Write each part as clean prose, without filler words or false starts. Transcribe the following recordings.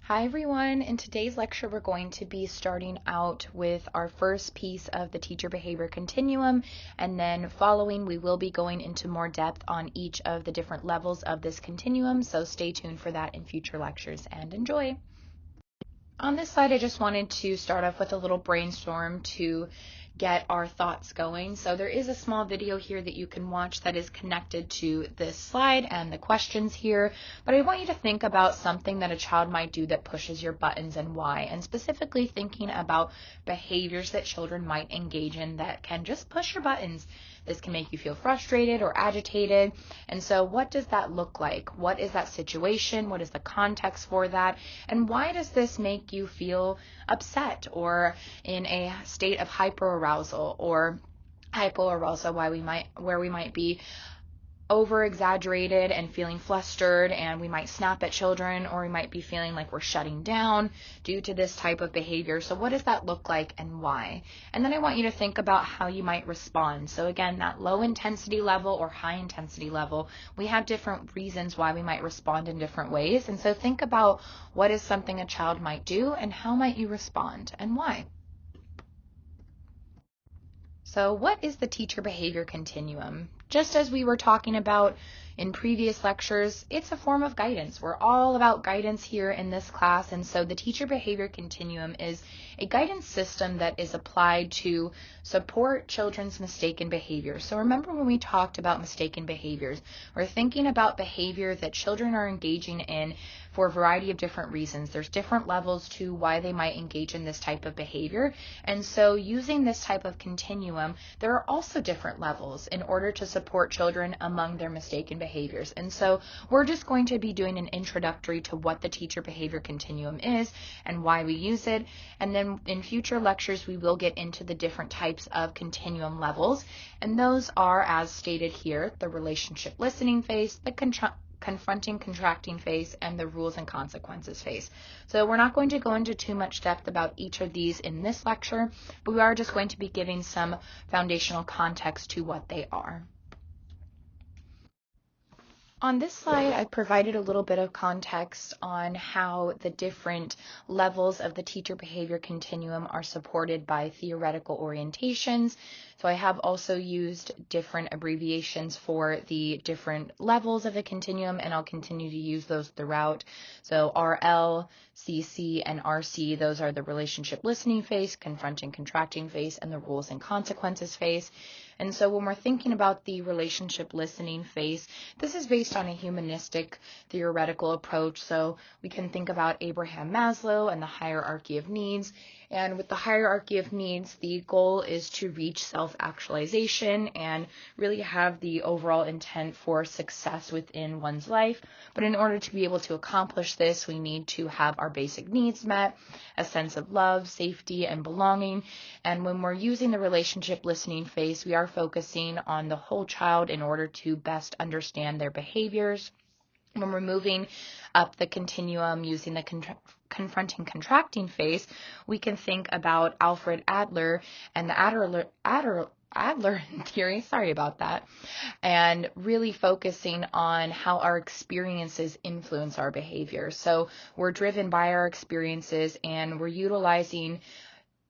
Hi everyone. In today's lecture, we're going to be starting out with our first piece of the teacher behavior continuum, and then following we will be going into more depth on each of the different levels of this continuum, so stay tuned for that in future lectures and enjoy. On this slide, I just wanted to start off with a little brainstorm to get our thoughts going. So there is a small video here that you can watch that is connected to this slide and the questions here, but I want you to think about something that a child might do that pushes your buttons and why, and specifically thinking about behaviors that children might engage in that can just push your buttons. This can make you feel frustrated or agitated, and so what does that look like? What is that situation? What is the context for that? And why does this make you feel upset or in a state of hyperarousal or hypoarousal, where we might be over-exaggerated and feeling flustered, and we might snap at children, or we might be feeling like we're shutting down due to this type of behavior. So what does that look like and why? And then I want you to think about how you might respond. So again, that low intensity level or high intensity level, we have different reasons why we might respond in different ways. And so think about what is something a child might do and how might you respond and why. So what is the teacher behavior continuum? Just as we were talking about in previous lectures, it's a form of guidance. We're all about guidance here in this class, and so the teacher behavior continuum is a guidance system that is applied to support children's mistaken behavior. So remember when we talked about mistaken behaviors, we're thinking about behavior that children are engaging in for a variety of different reasons. There's different levels to why they might engage in this type of behavior, and so using this type of continuum, there are also different levels in order to support children among their mistaken behaviors. And so we're just going to be doing an introductory to what the teacher behavior continuum is and why we use it, and then in future lectures we will get into the different types of continuum levels, and those are, as stated here, the relationship listening phase, the confronting, contracting phase, and the rules and consequences phase. So we're not going to go into too much depth about each of these in this lecture, but we are just going to be giving some foundational context to what they are. On this slide, I've provided a little bit of context on how the different levels of the teacher behavior continuum are supported by theoretical orientations. So I have also used different abbreviations for the different levels of the continuum, and I'll continue to use those throughout. So RL, CC, and RC, those are the relationship listening phase, confronting, contracting phase, and the rules and consequences phase. And so when we're thinking about the relationship listening phase, this is based on a humanistic theoretical approach. So we can think about Abraham Maslow and the hierarchy of needs. And with the hierarchy of needs, the goal is to reach self-actualization and really have the overall intent for success within one's life. But in order to be able to accomplish this, we need to have our basic needs met, a sense of love, safety, and belonging. And when we're using the relationship listening phase, we are focusing on the whole child in order to best understand their behaviors. When we're moving up the continuum using the confronting, contracting phase, we can think about Alfred Adler and the Adler theory, sorry about that, and really focusing on how our experiences influence our behavior. So we're driven by our experiences, and we're utilizing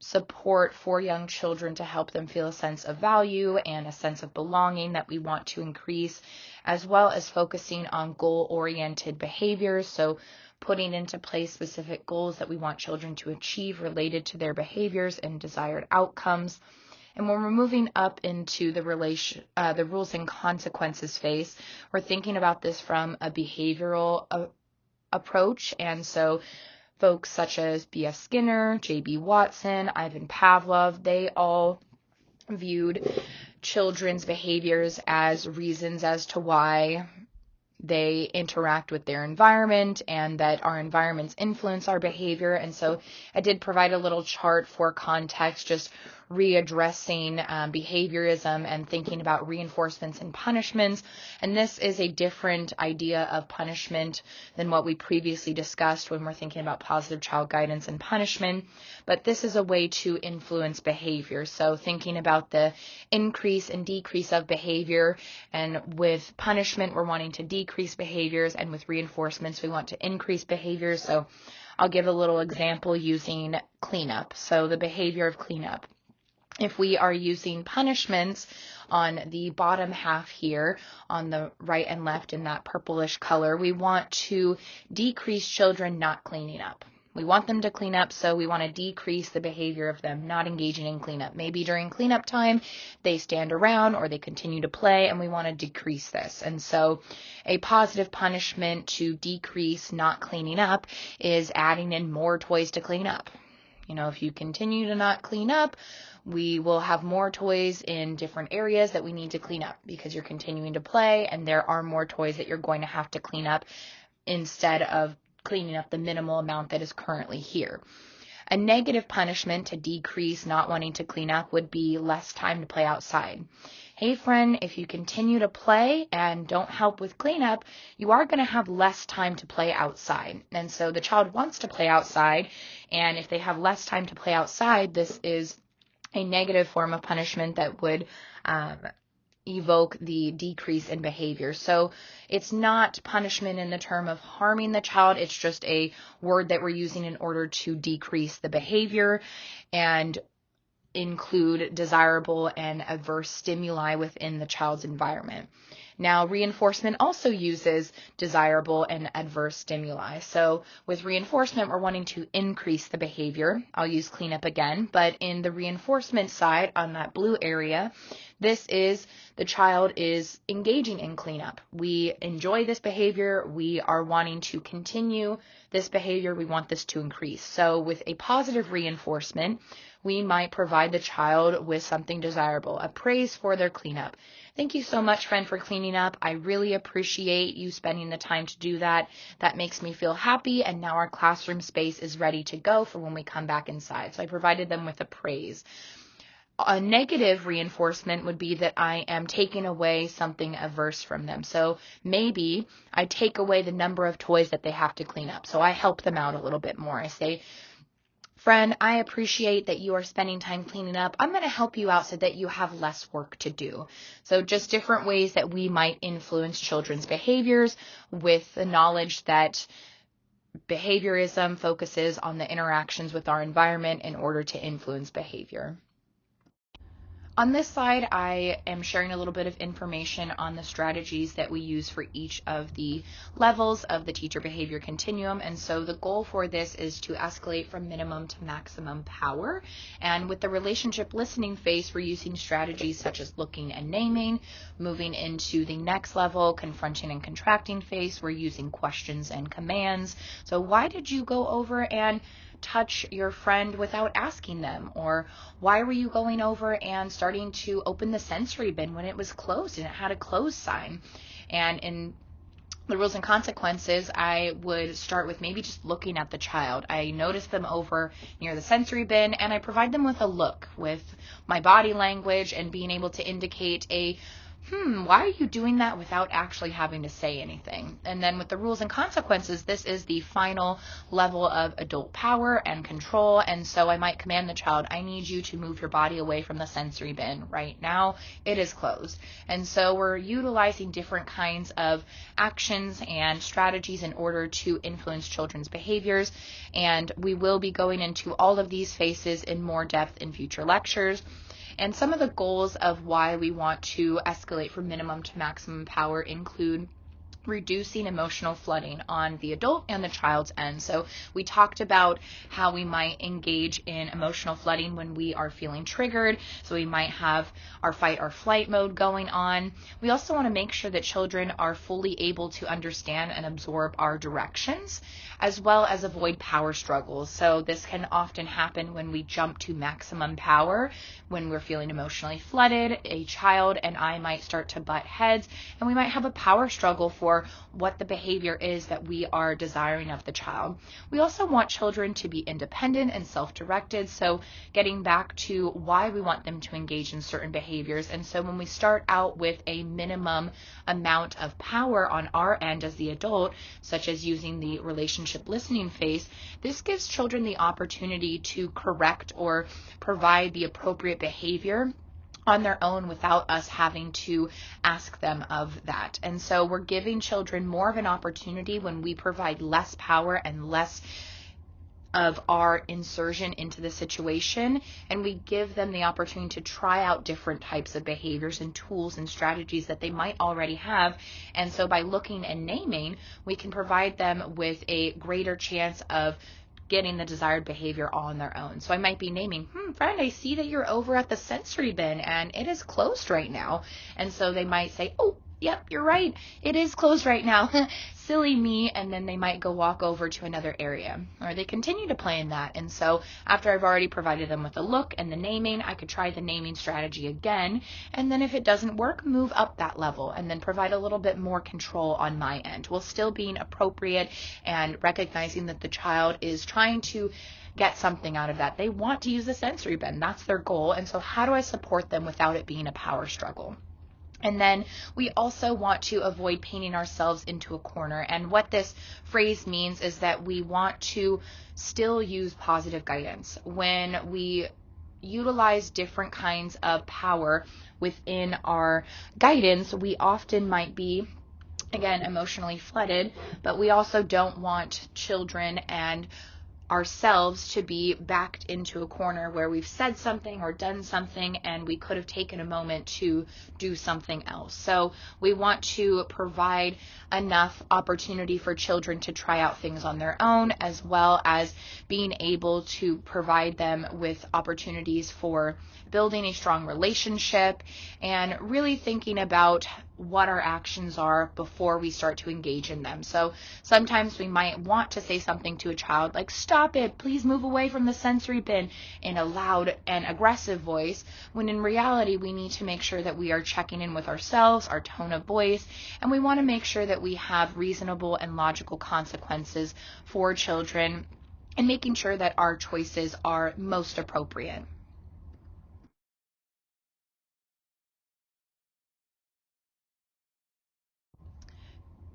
support for young children to help them feel a sense of value and a sense of belonging that we want to increase, as well as focusing on goal-oriented behaviors. So putting into place specific goals that we want children to achieve related to their behaviors and desired outcomes. And when we're moving up into the rules and consequences phase, we're thinking about this from a behavioral approach. And so folks such as B.F. Skinner, J.B. Watson, Ivan Pavlov, they all viewed children's behaviors as reasons as to why they interact with their environment, and that our environments influence our behavior. And so I did provide a little chart for context, just readdressing behaviorism and thinking about reinforcements and punishments. And this is a different idea of punishment than what we previously discussed when we're thinking about positive child guidance and punishment. But this is a way to influence behavior. So thinking about the increase and decrease of behavior, and with punishment, we're wanting to decrease behaviors, and with reinforcements, we want to increase behaviors. So I'll give a little example using cleanup. So the behavior of cleanup. If we are using punishments on the bottom half here, on the right and left in that purplish color, we want to decrease children not cleaning up. We want them to clean up, so we want to decrease the behavior of them not engaging in cleanup. Maybe during cleanup time, they stand around or they continue to play, and we want to decrease this. And so a positive punishment to decrease not cleaning up is adding in more toys to clean up. If you continue to not clean up, we will have more toys in different areas that we need to clean up because you're continuing to play, and there are more toys that you're going to have to clean up instead of cleaning up the minimal amount that is currently here. A negative punishment to decrease not wanting to clean up would be less time to play outside. Hey friend, if you continue to play and don't help with cleanup, you are going to have less time to play outside. And so the child wants to play outside, and if they have less time to play outside, this is a negative form of punishment that would evoke the decrease in behavior. So it's not punishment in the term of harming the child. It's just a word that we're using in order to decrease the behavior and include desirable and adverse stimuli within the child's environment. Now, reinforcement also uses desirable and adverse stimuli. So with reinforcement, we're wanting to increase the behavior. I'll use cleanup again, but in the reinforcement side on that blue area, this is the child is engaging in cleanup. We enjoy this behavior. We are wanting to continue this behavior. We want this to increase. So with a positive reinforcement, we might provide the child with something desirable, a praise for their cleanup. Thank you so much, friend, for cleaning up. I really appreciate you spending the time to do that. That makes me feel happy, and now our classroom space is ready to go for when we come back inside. So I provided them with a praise. A negative reinforcement would be that I am taking away something adverse from them. So maybe I take away the number of toys that they have to clean up. So I help them out a little bit more. I say, friend, I appreciate that you are spending time cleaning up. I'm going to help you out so that you have less work to do. So just different ways that we might influence children's behaviors with the knowledge that behaviorism focuses on the interactions with our environment in order to influence behavior. On this slide, I am sharing a little bit of information on the strategies that we use for each of the levels of the teacher behavior continuum. And so the goal for this is to escalate from minimum to maximum power. And with the relationship listening phase, we're using strategies such as looking and naming. Moving into the next level, confronting and contracting phase, we're using questions and commands. So why did you go over and touch your friend without asking them? Or why were you going over and starting to open the sensory bin when it was closed and it had a close sign? And in the rules and consequences, I would start with maybe just looking at the child. I notice them over near the sensory bin, and I provide them with a look with my body language and being able to indicate why are you doing that without actually having to say anything? And then with the rules and consequences, this is the final level of adult power and control. And so I might command the child, I need you to move your body away from the sensory bin right now. It is closed. And so we're utilizing different kinds of actions and strategies in order to influence children's behaviors. And we will be going into all of these phases in more depth in future lectures. And some of the goals of why we want to escalate from minimum to maximum power include reducing emotional flooding on the adult and the child's end. So we talked about how we might engage in emotional flooding when we are feeling triggered. So we might have our fight or flight mode going on. We also want to make sure that children are fully able to understand and absorb our directions, as well as avoid power struggles. So this can often happen when we jump to maximum power, when we're feeling emotionally flooded. A child and I might start to butt heads, and we might have a power struggle for what the behavior is that we are desiring of the child. We also want children to be independent and self-directed. So getting back to why we want them to engage in certain behaviors. And so when we start out with a minimum amount of power on our end as the adult, such as using the relationship listening phase, this gives children the opportunity to correct or provide the appropriate behavior on their own without us having to ask them of that. And so we're giving children more of an opportunity when we provide less power and less of our insertion into the situation, and we give them the opportunity to try out different types of behaviors and tools and strategies that they might already have. And so by looking and naming, we can provide them with a greater chance of getting the desired behavior all on their own. So I might be naming, friend, I see that you're over at the sensory bin and it is closed right now. And so they might say, oh, yep, you're right, it is closed right now. Silly me. And then they might go walk over to another area, or they continue to play in that. And so after I've already provided them with a look and the naming, I could try the naming strategy again. And then if it doesn't work, move up that level and then provide a little bit more control on my end, while still being appropriate and recognizing that the child is trying to get something out of that. They want to use the sensory bin. That's their goal. And so how do I support them without it being a power struggle? And then we also want to avoid painting ourselves into a corner. And what this phrase means is that we want to still use positive guidance. When we utilize different kinds of power within our guidance, we often might be, again, emotionally flooded, but we also don't want children and ourselves to be backed into a corner where we've said something or done something and we could have taken a moment to do something else. So we want to provide enough opportunity for children to try out things on their own, as well as being able to provide them with opportunities for building a strong relationship and really thinking about what our actions are before we start to engage in them. So sometimes we might want to say something to a child like, stop it, please move away from the sensory bin, in a loud and aggressive voice, when in reality we need to make sure that we are checking in with ourselves, our tone of voice, and we want to make sure that we have reasonable and logical consequences for children and making sure that our choices are most appropriate.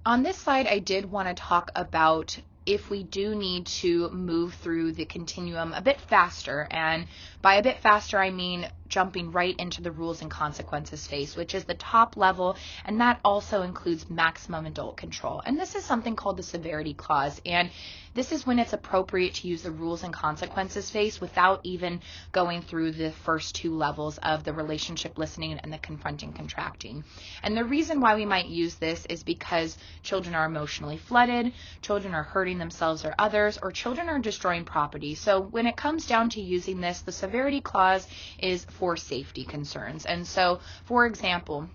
On this slide, I did want to talk about if we do need to move through the continuum a bit faster. And by a bit faster, I mean jumping right into the rules and consequences phase, which is the top level, and that also includes maximum adult control. And this is something called the severity clause, and this is when it's appropriate to use the rules and consequences phase without even going through the first two levels of the relationship listening and the confronting contracting. And the reason why we might use this is because children are emotionally flooded, children are hurting themselves or others, or children are destroying property. So when it comes down to using this, the severity clause is for safety concerns. And so, for example,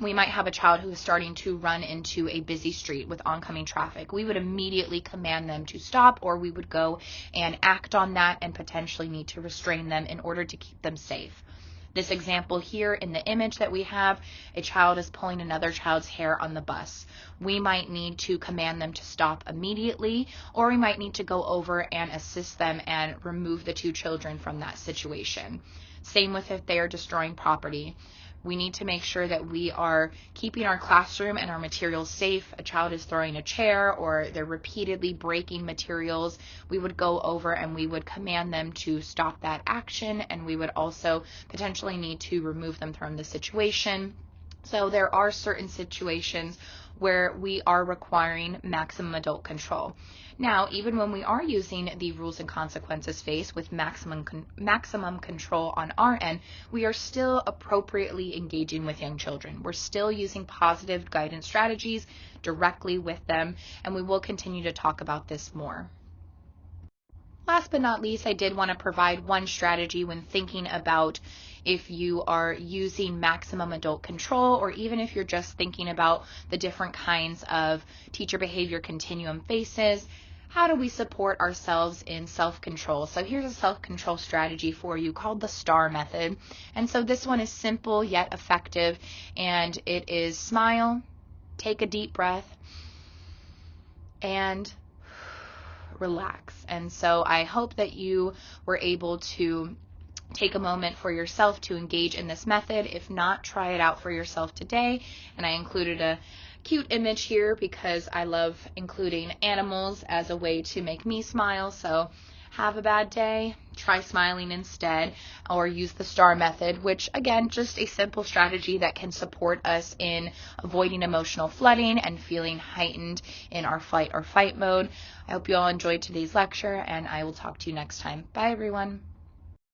we might have a child who is starting to run into a busy street with oncoming traffic. We would immediately command them to stop, or we would go and act on that and potentially need to restrain them in order to keep them safe. This example here in the image that we have, a child is pulling another child's hair on the bus. We might need to command them to stop immediately, or we might need to go over and assist them and remove the two children from that situation. Same with if they are destroying property. We need to make sure that we are keeping our classroom and our materials safe. A child is throwing a chair or they're repeatedly breaking materials. We would go over and we would command them to stop that action, and we would also potentially need to remove them from the situation. So there are certain situations where we are requiring maximum adult control. Now, even when we are using the rules and consequences phase with maximum control on our end, we are still appropriately engaging with young children. We're still using positive guidance strategies directly with them, and we will continue to talk about this more. Last but not least, I did want to provide one strategy when thinking about if you are using maximum adult control, or even if you're just thinking about the different kinds of teacher behavior continuum phases. How do we support ourselves in self-control? So here's a self-control strategy for you called the STAR method. And so this one is simple yet effective, and it is smile, take a deep breath, and relax. And so I hope that you were able to take a moment for yourself to engage in this method. If not, try it out for yourself today. And I included a cute image here because I love including animals as a way to make me smile. So have a bad day, try smiling instead, or use the STAR method, which again, just a simple strategy that can support us in avoiding emotional flooding and feeling heightened in our flight or fight mode. I hope you all enjoyed today's lecture, and I will talk to you next time. Bye, everyone.